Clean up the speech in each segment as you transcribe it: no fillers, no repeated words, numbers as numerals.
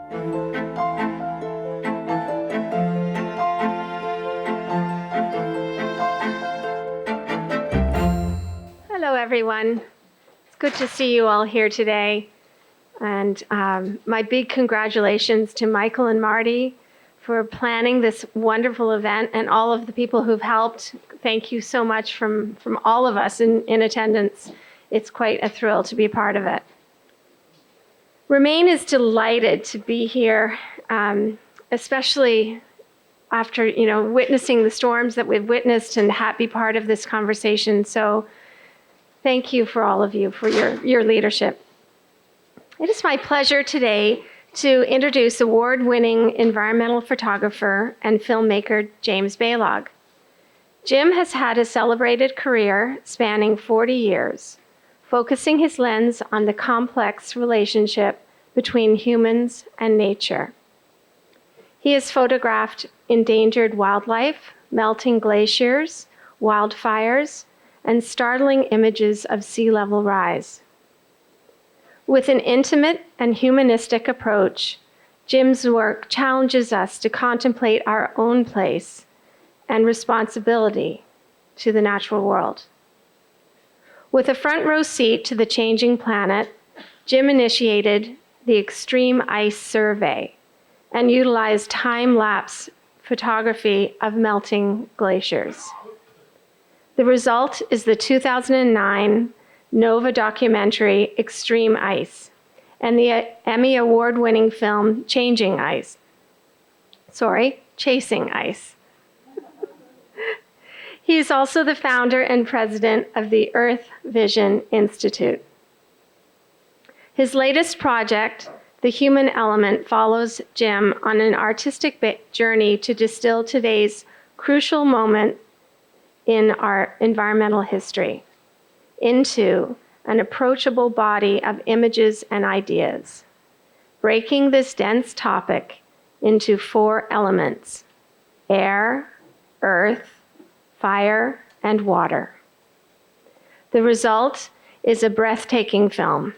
Hello, everyone. It's good to see you all here today. And my big congratulations to Michael and Marty for planning this wonderful event, and all of the people who've helped. Thank you so much from all of us in attendance. It's quite a thrill to be a part of it. Remain is delighted to be here, especially after witnessing the storms that we've witnessed, and happy part of this conversation. So thank you for all of you for your leadership. It is my pleasure today to introduce award-winning environmental photographer and filmmaker James Balog. Jim has had a celebrated career spanning 40 years, focusing his lens on the complex relationship between humans and nature. He has photographed endangered wildlife, melting glaciers, wildfires, and startling images of sea level rise. With an intimate and humanistic approach, Jim's work challenges us to contemplate our own place and responsibility to the natural world. With a front row seat to the changing planet, Jim initiated the Extreme Ice Survey and utilized time-lapse photography of melting glaciers. The result is the 2009 Nova documentary Extreme Ice and the Emmy award-winning film Chasing Ice. He is also the founder and president of the Earth Vision Institute. His latest project, The Human Element, follows Jim on an artistic journey to distill today's crucial moment in our environmental history into an approachable body of images and ideas, breaking this dense topic into 4 elements: air, earth, fire, and water. The result is a breathtaking film,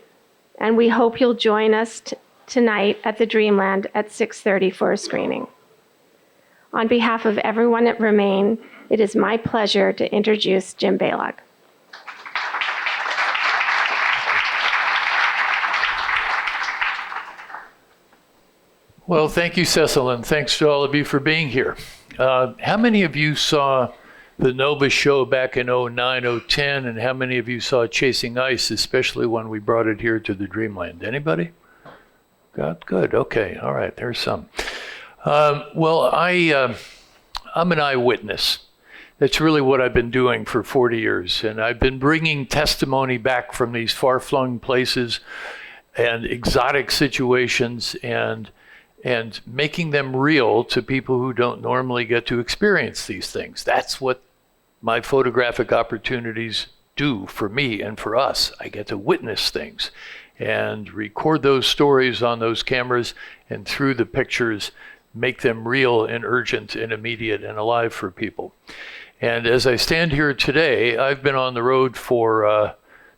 and we hope you'll join us tonight at the Dreamland at 6:30 for a screening. On behalf of everyone at Remain, it is my pleasure to introduce Jim Balog. Well, thank you, Cecil, and thanks to all of you for being here. How many of you saw the Nova show back in 2009, 2010, and how many of you saw Chasing Ice, especially when we brought it here to the Dreamland? Anybody? Good, okay, all right, there's some. Well, I'm an eyewitness. That's really what I've been doing for 40 years, and I've been bringing testimony back from these far-flung places and exotic situations and making them real to people who don't normally get to experience these things. That's what my photographic opportunities do for me and for us. I get to witness things and record those stories on those cameras, and through the pictures, make them real and urgent and immediate and alive for people. And as I stand here today, I've been on the road for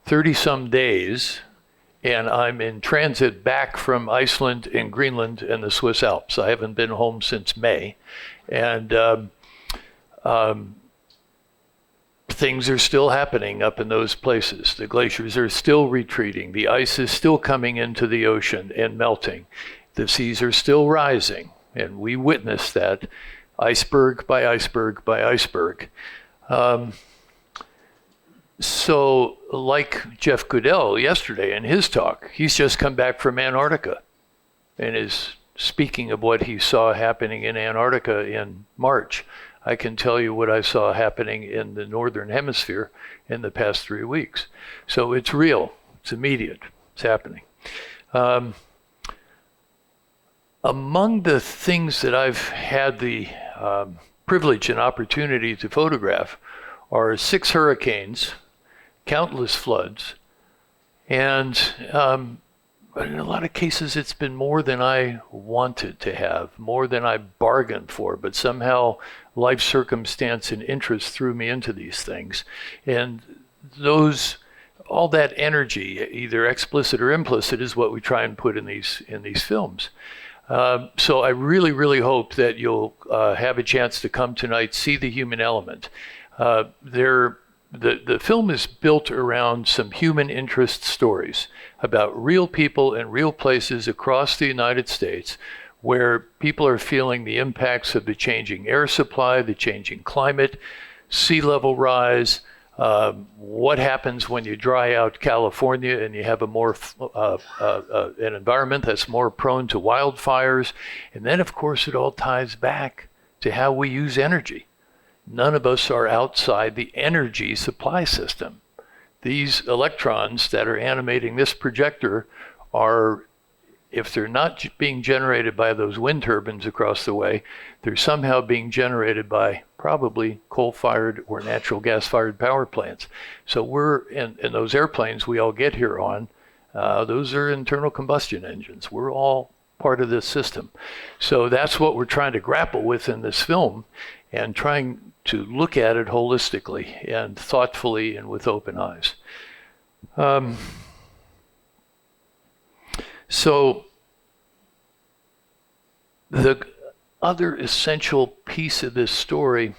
30-some days, and I'm in transit back from Iceland and Greenland and the Swiss Alps. I haven't been home since May. And things are still happening up in those places. The glaciers are still retreating. The ice is still coming into the ocean and melting. The seas are still rising, and we witness that iceberg by iceberg by iceberg. So like Jeff Goodell yesterday in his talk, he's just come back from Antarctica and is speaking of what he saw happening in Antarctica in March. I can tell you what I saw happening in the Northern Hemisphere in the past 3 weeks. So it's real, it's immediate, it's happening. Among the things that I've had the privilege and opportunity to photograph are 6 hurricanes, countless floods, and in a lot of cases it's been more than I wanted to have, more than I bargained for, but somehow life circumstance and interest threw me into these things. And all that energy, either explicit or implicit, is what we try and put in these films. So I really, really hope that you'll have a chance to come tonight, see the human element. The film is built around some human interest stories about real people in real places across the United States where people are feeling the impacts of the changing air supply, the changing climate, sea level rise, what happens when you dry out California and you have a more an environment that's more prone to wildfires. And then, of course, it all ties back to how we use energy. None of us are outside the energy supply system. These electrons that are animating this projector are, if they're not being generated by those wind turbines across the way, they're somehow being generated by probably coal-fired or natural gas-fired power plants. So we're in those airplanes we all get here on, those are internal combustion engines. We're all part of this system. So that's what we're trying to grapple with in this film, and trying to look at it holistically and thoughtfully and with open eyes. So the other essential piece of this story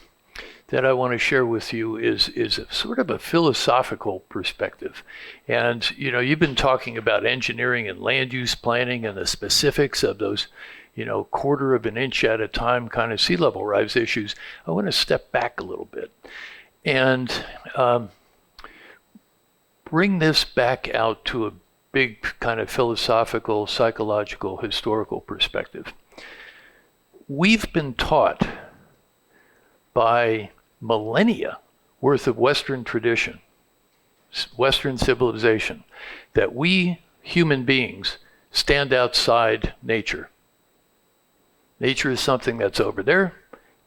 that I want to share with you is sort of a philosophical perspective. And you've been talking about engineering and land use planning and the specifics of those, quarter of an inch at a time kind of sea level rise issues. I want to step back a little bit and bring this back out to a big kind of philosophical, psychological, historical perspective. We've been taught by millennia worth of Western tradition, Western civilization, that we human beings stand outside nature. Nature is something that's over there,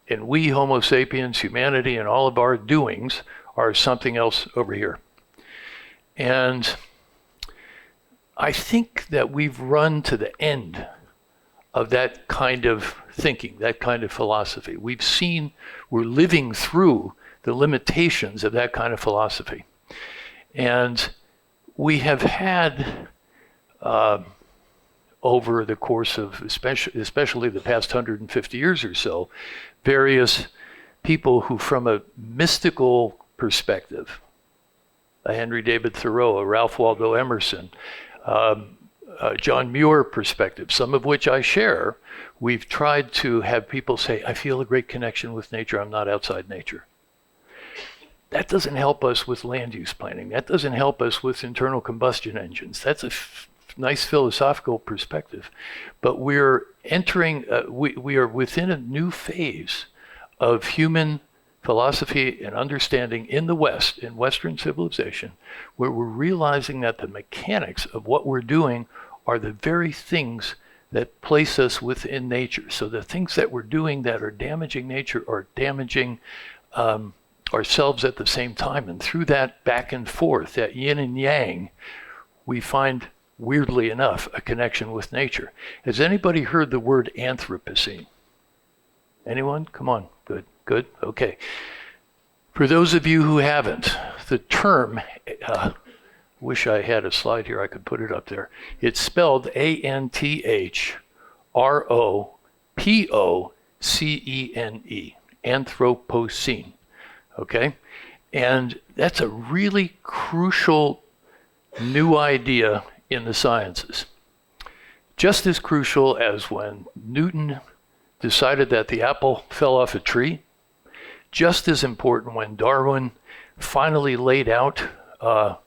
and we Homo sapiens, humanity, and all of our doings are something else over here. And I think that we've run to the end of that kind of thinking, that kind of philosophy. We're living through the limitations of that kind of philosophy. And we have had, over the course of especially the past 150 years or so, various people who, from a mystical perspective, a Henry David Thoreau, a Ralph Waldo Emerson, John Muir perspective, some of which I share, we've tried to have people say, I feel a great connection with nature, I'm not outside nature. That doesn't help us with land use planning. That doesn't help us with internal combustion engines. That's a nice philosophical perspective. But we're entering, we are within a new phase of human philosophy and understanding in the West, in Western civilization, where we're realizing that the mechanics of what we're doing are the very things that place us within nature. So the things that we're doing that are damaging nature are damaging ourselves at the same time. And through that back and forth, that yin and yang, we find, weirdly enough, a connection with nature. Has anybody heard the word Anthropocene? Anyone? Come on. Good. Okay. For those of you who haven't, the term, wish I had a slide here, I could put it up there. It's spelled Anthropocene, Anthropocene. Okay? And that's a really crucial new idea in the sciences. Just as crucial as when Newton decided that the apple fell off a tree, just as important when Darwin finally laid out how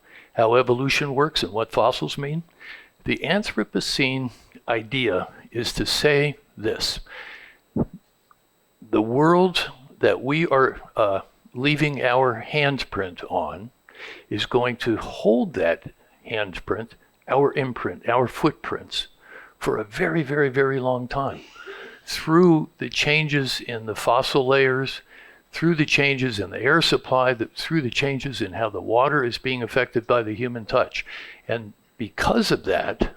evolution works and what fossils mean. The Anthropocene idea is to say this: the world that we are leaving our handprint on is going to hold that handprint, our imprint, our footprints, for a very, very, very long time. Through the changes in the fossil layers, through the changes in the air supply, through the changes in how the water is being affected by the human touch. And because of that,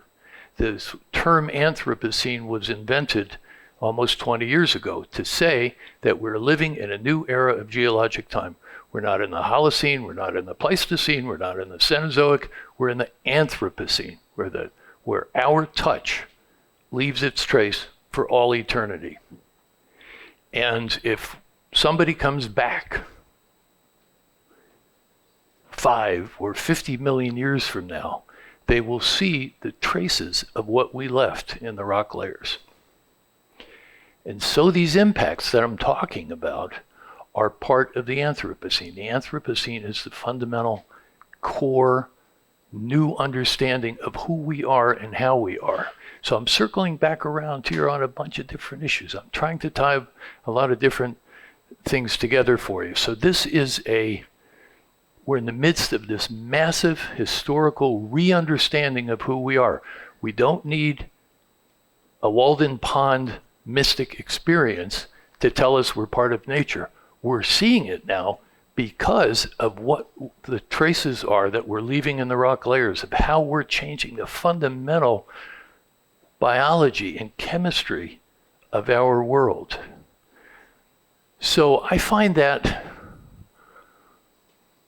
this term Anthropocene was invented almost 20 years ago to say that we're living in a new era of geologic time. We're not in the Holocene, we're not in the Pleistocene, we're not in the Cenozoic, we're in the Anthropocene, where our touch leaves its trace for all eternity. And if somebody comes back 5 or 50 million years from now, they will see the traces of what we left in the rock layers. And so these impacts that I'm talking about are part of the Anthropocene. The Anthropocene is the fundamental core new understanding of who we are and how we are. So I'm circling back around here on a bunch of different issues. I'm trying to tie a lot of different things together for you. So we're in the midst of this massive historical re-understanding of who we are. We don't need a Walden Pond mystic experience to tell us we're part of nature. We're seeing it now because of what the traces are that we're leaving in the rock layers, of how we're changing the fundamental biology and chemistry of our world. So I find that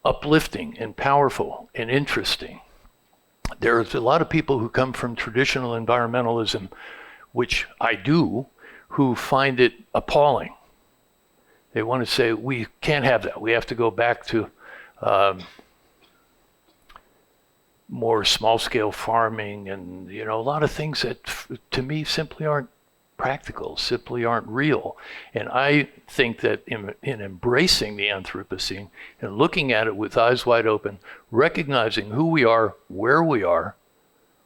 uplifting and powerful and interesting. There's a lot of people who come from traditional environmentalism, which I do, who find it appalling. They want to say, we can't have that. We have to go back to more small-scale farming and, a lot of things that, to me, simply aren't practical, simply aren't real. And I think that in embracing the Anthropocene and looking at it with eyes wide open, recognizing who we are, where we are,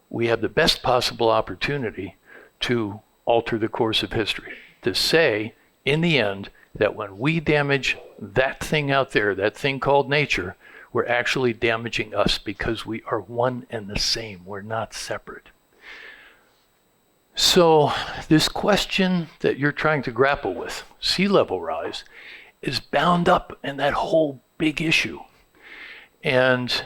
we have the best possible opportunity to alter the course of history. To say, in the end, that when we damage that thing out there, that thing called nature, we're actually damaging us because we are one and the same. We're not separate. So this question that you're trying to grapple with, sea level rise, is bound up in that whole big issue. And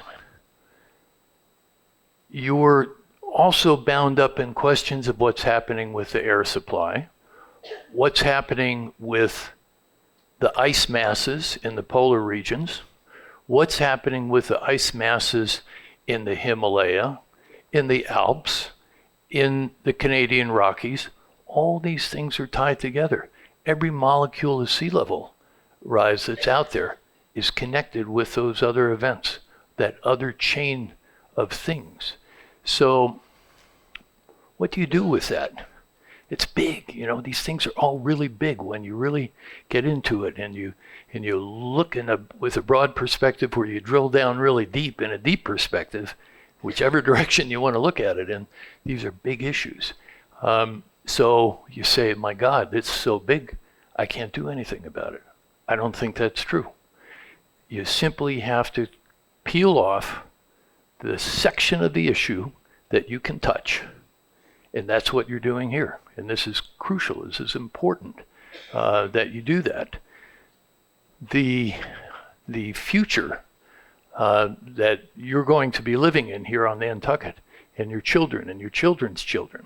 you're also bound up in questions of what's happening with the air supply, what's happening with the ice masses in the polar regions, what's happening with the ice masses in the Himalaya, in the Alps, in the Canadian Rockies. All these things are tied together. Every molecule of sea level rise that's out there is connected with those other events, that other chain of things. So what do you do with that? It's big, these things are all really big when you really get into it and you look with a broad perspective where you drill down really deep in a deep perspective, whichever direction you want to look at it in. These are big issues. So you say, my God, it's so big, I can't do anything about it. I don't think that's true. You simply have to peel off the section of the issue that you can touch. And that's what you're doing here. And this is crucial, this is important that you do that. The future that you're going to be living in here on Nantucket, and your children and your children's children,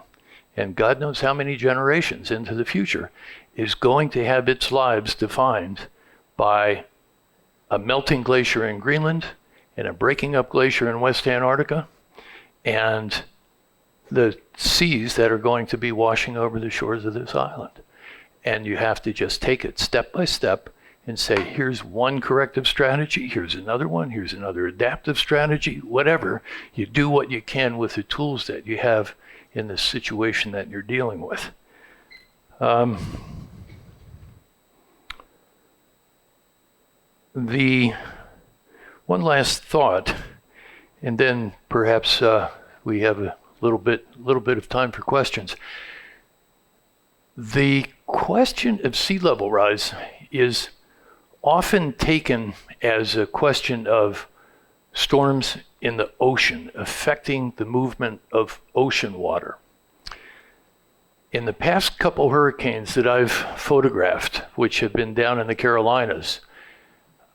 and God knows how many generations into the future, is going to have its lives defined by a melting glacier in Greenland and a breaking up glacier in West Antarctica, and the seas that are going to be washing over the shores of this island. And you have to just take it step by step and say, here's one corrective strategy, here's another one, here's another adaptive strategy, whatever. You do what you can with the tools that you have in the situation that you're dealing with. The one last thought, and then perhaps we have a little bit of time for questions. The question of sea level rise is often taken as a question of storms in the ocean affecting the movement of ocean water. In the past couple hurricanes that I've photographed, which have been down in the Carolinas,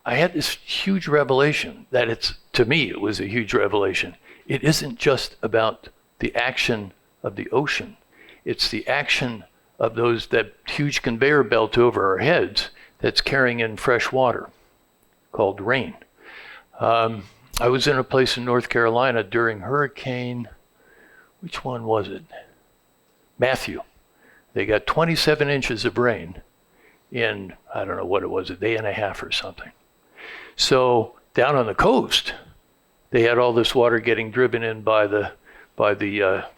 I had this huge revelation that to me, it was a huge revelation. It isn't just about the action of the ocean. It's the action of that huge conveyor belt over our heads that's carrying in fresh water called rain. I was in a place in North Carolina during Hurricane, which one was it? Matthew. They got 27 inches of rain in, I don't know what it was, a day and a half or something. So down on the coast, they had all this water getting driven in by the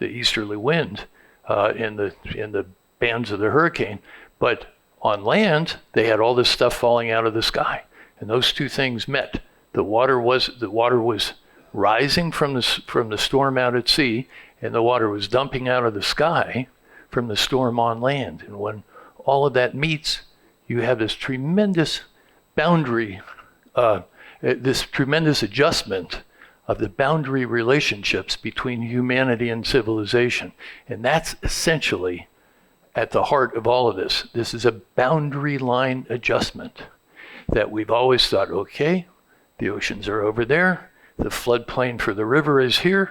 easterly wind in the bands of the hurricane. But on land, they had all this stuff falling out of the sky, and those two things met. The water was rising from the storm out at sea, and the water was dumping out of the sky from the storm on land. And when all of that meets, you have this tremendous boundary, this tremendous adjustment of the boundary relationships between humanity and civilization. And that's essentially at the heart of all of this. This is a boundary line adjustment that we've always thought, okay, the oceans are over there, the floodplain for the river is here,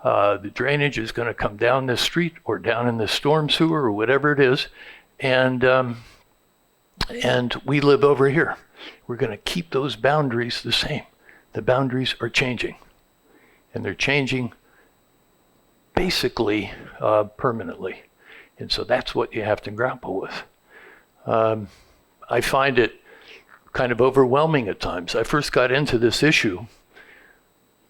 the drainage is going to come down this street or down in the storm sewer or whatever it is, and we live over here. We're going to keep those boundaries the same. The boundaries are changing, and they're changing basically permanently. And so that's what you have to grapple with. I find it kind of overwhelming at times. I first got into this issue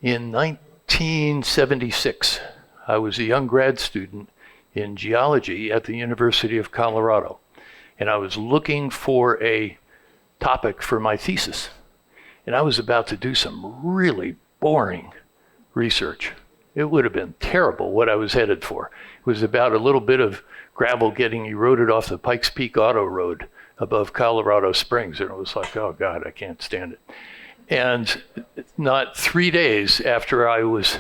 in 1976. I was a young grad student in geology at the University of Colorado, and I was looking for a topic for my thesis. And I was about to do some really boring research. It would have been terrible what I was headed for. It was about a little bit of gravel getting eroded off the Pikes Peak Auto Road above Colorado Springs. And it was like, oh God, I can't stand it. And not 3 days after I was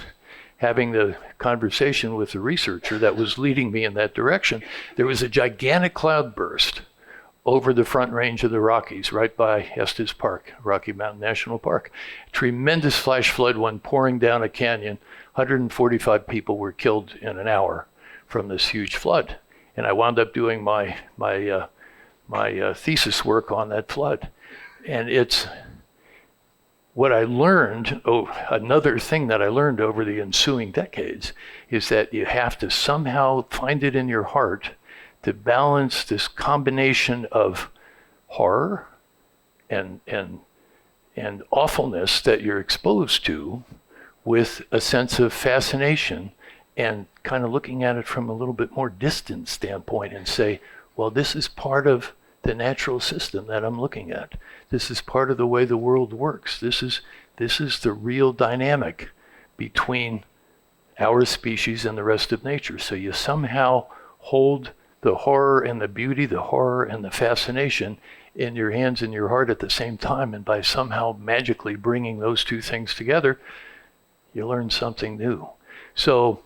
having the conversation with the researcher that was leading me in that direction, there was a gigantic cloud burst over the Front Range of the Rockies, right by Estes Park, Rocky Mountain National Park. Tremendous flash flood went pouring down a canyon. 145 people were killed in an hour from this huge flood. And I wound up doing my thesis work on that flood. And it's what I learned, another thing that I learned over the ensuing decades is that you have to somehow find it in your heart to balance this combination of horror and awfulness that you're exposed to with a sense of fascination and kind of looking at it from a little bit more distant standpoint and say, well, this is part of the natural system that I'm looking at. This is part of the way the world works. This is the real dynamic between our species and the rest of nature. So you somehow hold the horror and the beauty, the horror and the fascination in your hands and your heart at the same time. And by somehow magically bringing those two things together, you learn something new. So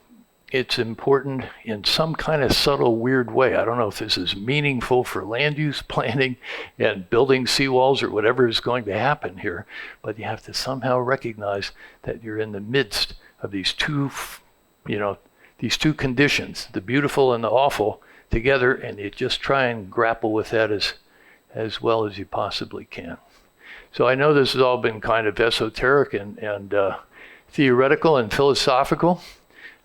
it's important in some kind of subtle, weird way. I don't know if this is meaningful for land use planning and building seawalls or whatever is going to happen here, but you have to somehow recognize that you're in the midst of these two conditions, the beautiful and the awful, together, and you just try and grapple with that as well as you possibly can. So I know this has all been kind of esoteric and theoretical and philosophical,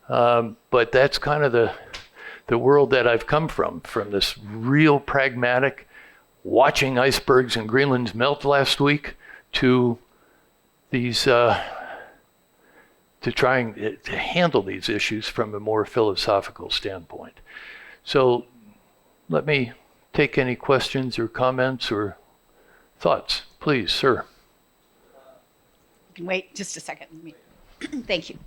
but that's kind of the world that I've come from this real pragmatic, watching icebergs in Greenland melt last week, to these to trying to handle these issues from a more philosophical standpoint. So let me take any questions or comments or thoughts. Please, sir. Wait just a second. Thank you.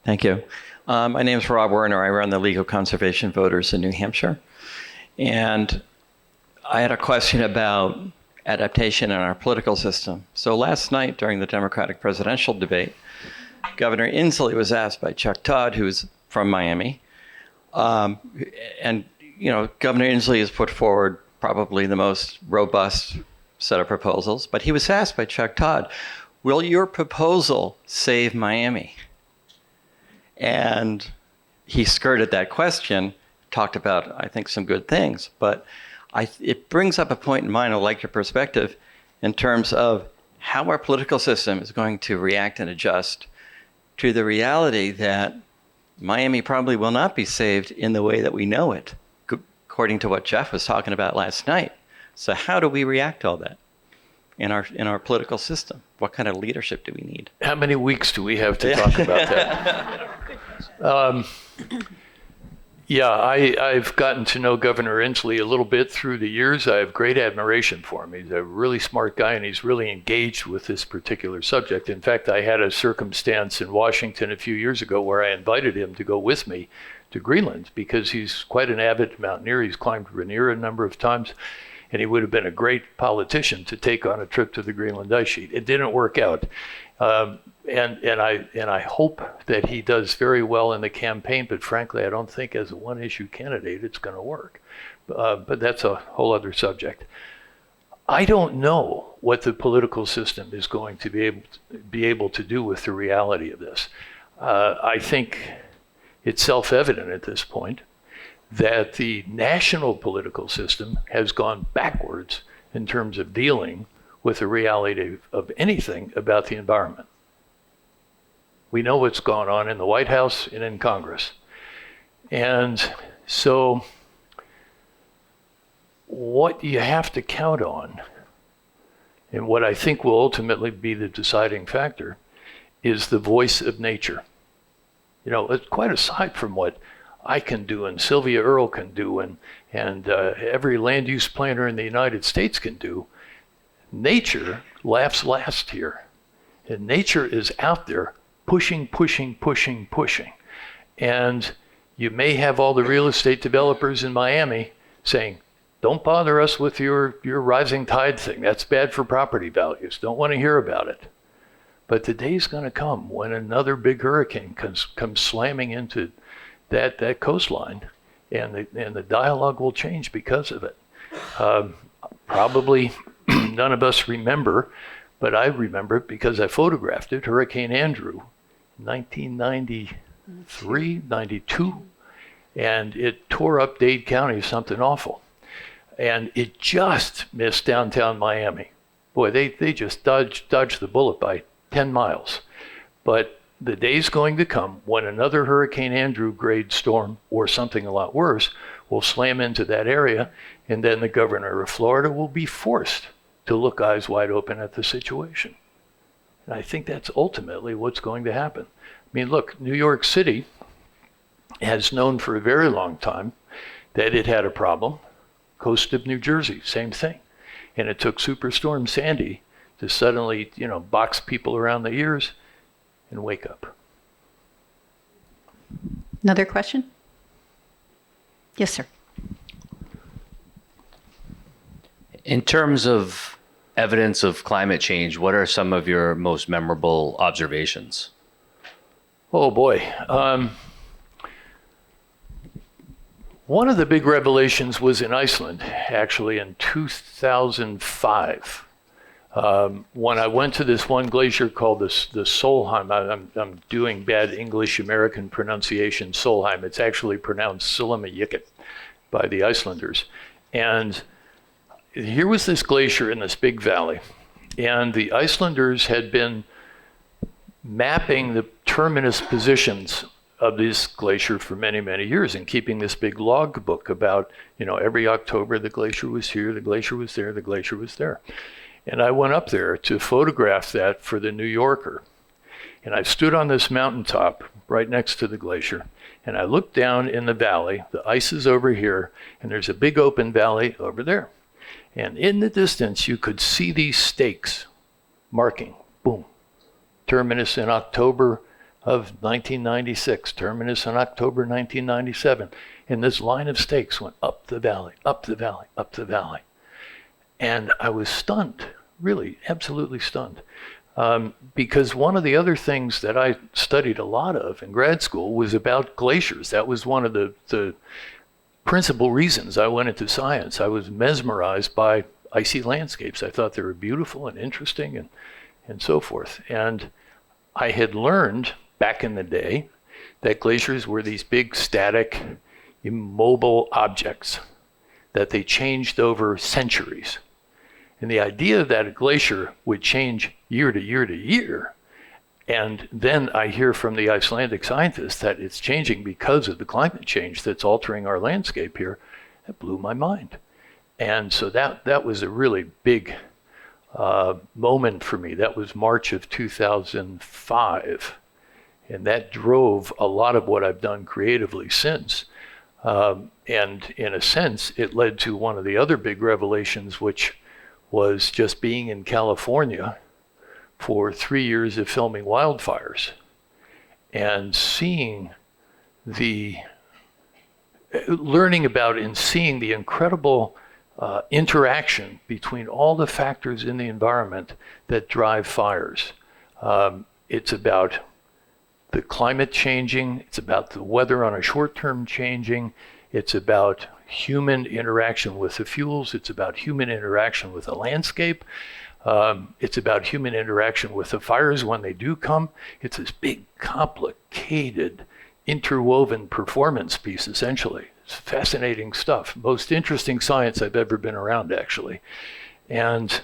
Thank you. My name is Rob Werner. I run the League of Conservation Voters in New Hampshire. And I had a question about adaptation in our political system. So last night during the Democratic presidential debate, Governor Inslee was asked by Chuck Todd, who's from Miami. And, you know, Governor Inslee has put forward probably the most robust set of proposals. But he was asked by Chuck Todd, will your proposal save Miami? And he skirted that question, talked about, I think, some good things. But it brings up a point in mind, I like your perspective, in terms of how our political system is going to react and adjust to the reality that Miami probably will not be saved in the way that we know it, according to what Jeff was talking about last night. So how do we react to all that in our political system? What kind of leadership do we need? How many weeks do we have to talk about that? Yeah, I've gotten to know Governor Inslee a little bit through the years. I have great admiration for him. He's a really smart guy, and he's really engaged with this particular subject. In fact, I had a circumstance in Washington a few years ago where I invited him to go with me to Greenland because he's quite an avid mountaineer. He's climbed Rainier a number of times, and he would have been a great politician to take on a trip to the Greenland ice sheet. It didn't work out. And I hope that he does very well in the campaign, but frankly, I don't think as a one-issue candidate it's going to work. But that's a whole other subject. I don't know what the political system is going to be able to do with the reality of this. I think it's self-evident at this point that the national political system has gone backwards in terms of dealing with the reality of anything about the environment. We know what's going on in the White House and in Congress. And so what you have to count on, and what I think will ultimately be the deciding factor, is the voice of nature. You know, it's quite aside from what I can do and Sylvia Earle can do and every land use planner in the United States can do. Nature laughs last here. And nature is out there pushing. And you may have all the real estate developers in Miami saying, don't bother us with your rising tide thing. That's bad for property values. Don't want to hear about it. But the day's going to come when another big hurricane comes slamming into that coastline, and the dialogue will change because of it. Probably none of us remember, but I remember it because I photographed it, Hurricane Andrew, 1993, 92, and it tore up Dade County, something awful. And it just missed downtown Miami. Boy, they just dodged the bullet by 10 miles. But the day's going to come when another Hurricane Andrew grade storm or something a lot worse will slam into that area, and then the governor of Florida will be forced to look eyes wide open at the situation. And I think that's ultimately what's going to happen. I mean, look, New York City has known for a very long time that it had a problem. Coast of New Jersey, same thing. And it took Superstorm Sandy to suddenly, box people around the ears and wake up. Another question? Yes, sir. In terms of evidence of climate change, what are some of your most memorable observations? Oh boy. One of the big revelations was in Iceland, actually in 2005. When I went to this one glacier called the Solheim, I'm doing bad English American pronunciation, Solheim. It's actually pronounced Silamayikit by the Icelanders. And here was this glacier in this big valley. And the Icelanders had been mapping the terminus positions of this glacier for many, many years and keeping this big log book about, every October the glacier was here, the glacier was there, the glacier was there. And I went up there to photograph that for the New Yorker. And I stood on this mountaintop right next to the glacier. And I looked down in the valley. The ice is over here, and there's a big open valley over there. And in the distance, you could see these stakes marking, boom, terminus in October of 1996, terminus in October 1997. And this line of stakes went up the valley, up the valley, up the valley. And I was stunned, really, absolutely stunned. Because one of the other things that I studied a lot of in grad school was about glaciers. That was one of the principal reasons I went into science. I was mesmerized by icy landscapes. I thought they were beautiful and interesting and so forth. And I had learned back in the day that glaciers were these big, static, immobile objects that they changed over centuries. And the idea that a glacier would change year to year to year And then I hear from the Icelandic scientists that it's changing because of the climate change that's altering our landscape here. That blew my mind. And so that was a really big moment for me. That was March of 2005. And that drove a lot of what I've done creatively since. And in a sense, it led to one of the other big revelations, which was just being in California for 3 years of filming wildfires and learning about and seeing the incredible interaction between all the factors in the environment that drive fires. It's about the climate changing, it's about the weather on a short term changing, it's about human interaction with the fuels, it's about human interaction with the landscape, it's about human interaction with the fires when they do come. It's this big, complicated, interwoven performance piece, essentially. It's fascinating stuff. Most interesting science I've ever been around, actually. And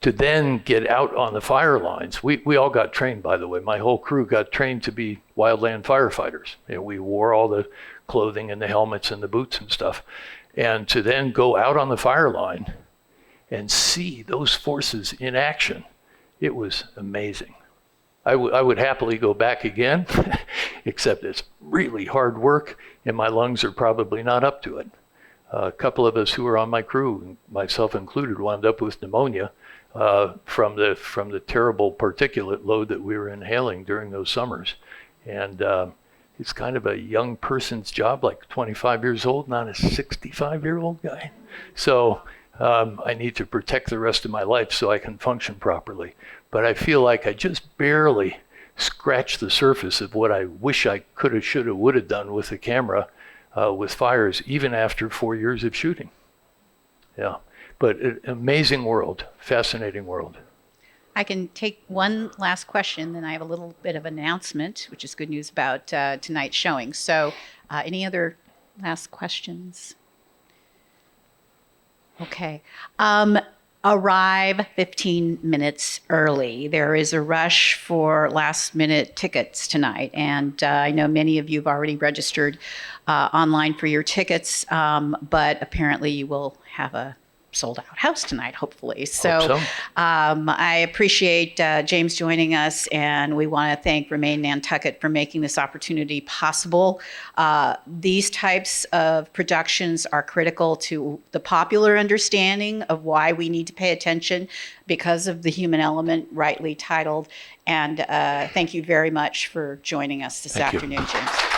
to then get out on the fire lines, we all got trained, by the way. My whole crew got trained to be wildland firefighters. We wore all the clothing and the helmets and the boots and stuff. And to then go out on the fire line and see those forces in action, it was amazing. I would happily go back again, except it's really hard work and my lungs are probably not up to it. A couple of us who were on my crew, myself included, wound up with pneumonia from the terrible particulate load that we were inhaling during those summers. And it's kind of a young person's job, like 25 years old, not a 65-year-old guy. So I need to protect the rest of my life so I can function properly. But I feel like I just barely scratched the surface of what I wish I could have, should have, would have done with the camera with fires, even after 4 years of shooting. Yeah, but an amazing world, fascinating world. I can take one last question, then I have a little bit of announcement, which is good news about tonight's showing. So any other last questions? Okay. Arrive 15 minutes early. There is a rush for last minute tickets tonight. And I know many of you have already registered online for your tickets, but apparently you will have a sold out house tonight, hopefully. So I appreciate James joining us, and we want to thank Remain Nantucket for making this opportunity possible. These types of productions are critical to the popular understanding of why we need to pay attention because of the human element, rightly titled. And thank you very much for joining us this afternoon, James.